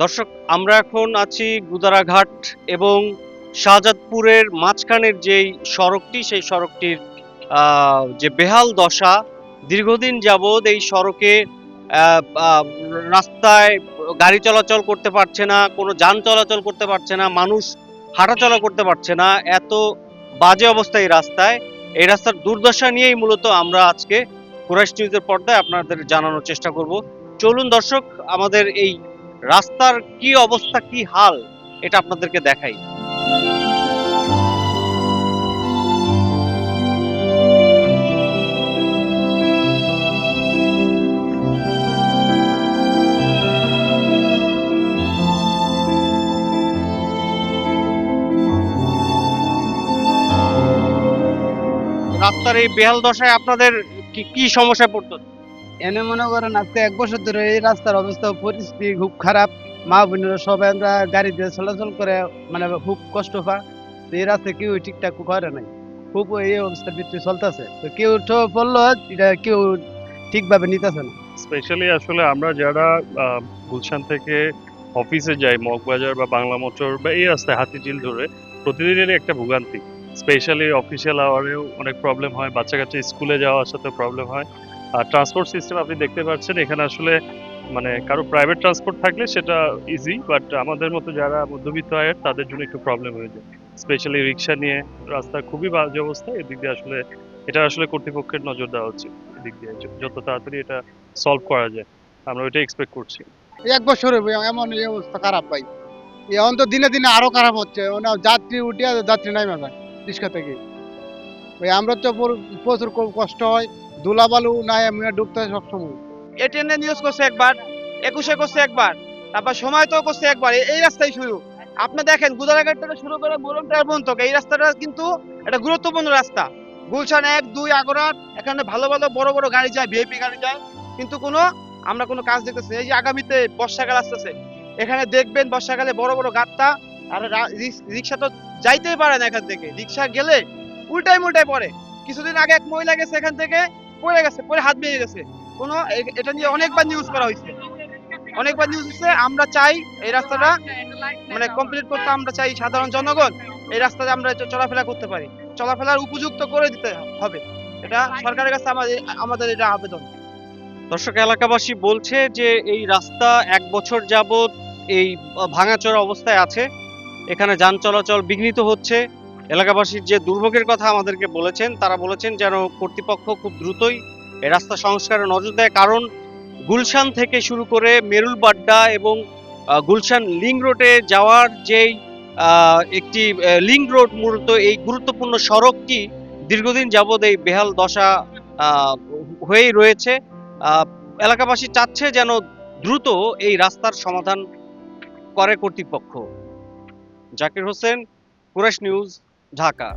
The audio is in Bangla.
দর্শক, আমরা এখন আছি গুদারাঘাট এবং শাহজাদপুরের মাঝখানের যেই সড়কটি, সেই সড়কটির যে বেহাল দশা। দীর্ঘদিন যাবৎ এই সড়কে আহ, আহ, রাস্তায় গাড়ি চলাচল করতে পারছে না, কোনো যান চলাচল করতে পারছে না, মানুষ হাঁটাচলা করতে পারছে না। এত বাজে অবস্থা এই রাস্তায়। এই রাস্তার দুর্দশা নিয়েই মূলত আমরা আজকে কুরাইশ নিউজের পর্দায় আপনাদের জানানোর চেষ্টা করব। চলুন দর্শক, আমাদের এই রাস্তার কি অবস্থা, কি হাল, এটা আপনাদেরকে দেখাই। রাস্তার এই বেহাল দশায় আপনাদের কি কি সমস্যায় পড়তো? এনে মনে করেন আজকে 1 বছর ধরে এই রাস্তার অবস্থা পরিস্থিতি খুব খারাপ। মা বোনেরা সবাই আমরা গাড়ি দিয়ে চলাচল করে মানে খুব কষ্ট পায়। তো এই রাস্তা কেউ ঠিকঠাক করে নাই, খুব এই অবস্থার ভিতরে চলতেছে। তো কেউ তো বললো এটা কেউ ঠিকভাবে নিতেছে না। স্পেশালি আসলে আমরা যারা গুলশান থেকে অফিসে যাই, মগবাজার বা বাংলা মোটর বা এই রাস্তায় হাতিঝিল ধরে প্রতিদিনেরই একটা ভোগান্তি। স্পেশালি অফিসিয়াল আওয়ারেও অনেক প্রবলেম হয়, বাচ্চা কাচ্চা স্কুলে যাওয়ার সাথে প্রবলেম হয়। আর ট্রান্সপোর্ট সিস্টেম আপনি দেখতে পাচ্ছেন এখানে আসলে মানে কারো প্রাইভেট ট্রান্সপোর্ট থাকলে সেটা ইজি, বাট আমাদের মতো যারা মধ্যবিত্ত আয়ের তাদের জন্য একটু প্রবলেম হয়ে যায়। স্পেশালি রিক্সা নিয়ে রাস্তা খুবই বাজে অবস্থা। এদিক দিয়ে আসলে এটা আসলে কর্তৃপক্ষের নজর দেওয়া উচিত। এদিক দিয়ে যত তাড়াতাড়ি এটা সলভ করা যায় আমরা ওইটা এক্সপেক্ট করছি। এই 1 বছরে এমন এই অবস্থা খারাপ ভাই। এখন তো দিনে দিনে আরো খারাপ হচ্ছে, মানে যাত্রী উঠিয়া যাত্রী নাইমা যায় রিক্সা থেকে। ওই আমরা তো প্রচুর কষ্ট হয়, ধুলাবালু নাই আমি ডুবতে হয় সবসময়। এটিএনএ নিউজ করছে একবার, 21-এ করছে একবার, তারপর সময় তো করছে একবার। এই রাস্তায় শুরু। আপনি দেখেন গুদারাঘাট থেকে শুরু করে মোরমটার পর্যন্ত এই রাস্তাটা কিন্তু একটা গুরুত্বপূর্ণ রাস্তা। গুলশান 1-2 আগরাট, এখানে ভালো ভালো বড় বড় গাড়ি যায়, ভিআইপি গাড়ি যায়, কিন্তু আমরা কোনো কাজ দেখতেছি। এই যে আগামীতে বর্ষাকাল আসতেছে, এখানে দেখবেন বর্ষাকালে বড় বড় গাত্তা। আর রিক্সা তো যাইতেই পারে না এখান থেকে। রিক্সা গেলে উল্টায় মুল্টায় পড়ে। কিছুদিন আগে এক মহিলা গেছে এখান থেকে, পড়ে গেছে, পড়ে হাত ভেঙে গেছে। এটা নিয়ে অনেকবার নিউজ করা হয়েছে, অনেকবার নিউজ হচ্ছে। আমরা চাই এই রাস্তাটা মানে কমপ্লিট করতে। আমরা চাই সাধারণ জনগণ এই রাস্তাতে আমরা চলাফেরা করতে পারি, চলাফেরার উপযুক্ত করে দিতে হবে। এটা সরকারের কাছে আমাদের এটা আবেদন। দর্শক, এলাকাবাসী বলছে যে এই রাস্তা 1 বছর যাবৎ এই ভাঙাচোরা অবস্থায় আছে। এখানে যান চলাচল বিঘ্নিত হচ্ছে। এলাকাবাসীর যে দুর্ভোগের কথা আমাদেরকে বলেছেন, তারা বলেছেন যেন কর্তৃপক্ষ খুব দ্রুতই এই রাস্তা সংস্কারে নজর দেয়। কারণ গুলশান থেকে শুরু করে মেরুলবাড্ডা এবং গুলশান লিং রোডে যাওয়ার যেই একটি লিং রোড, মূলত এই গুরুত্বপূর্ণ সড়কটি দীর্ঘদিন যাবৎ এই বেহাল দশা আহ, হয়েই রয়েছে। আহ, এলাকাবাসী চাচ্ছে যেন দ্রুত এই রাস্তার সমাধান করে কর্তৃপক্ষ। জাকির হোসেন, কুরাইশ নিউজ, ঢাকা।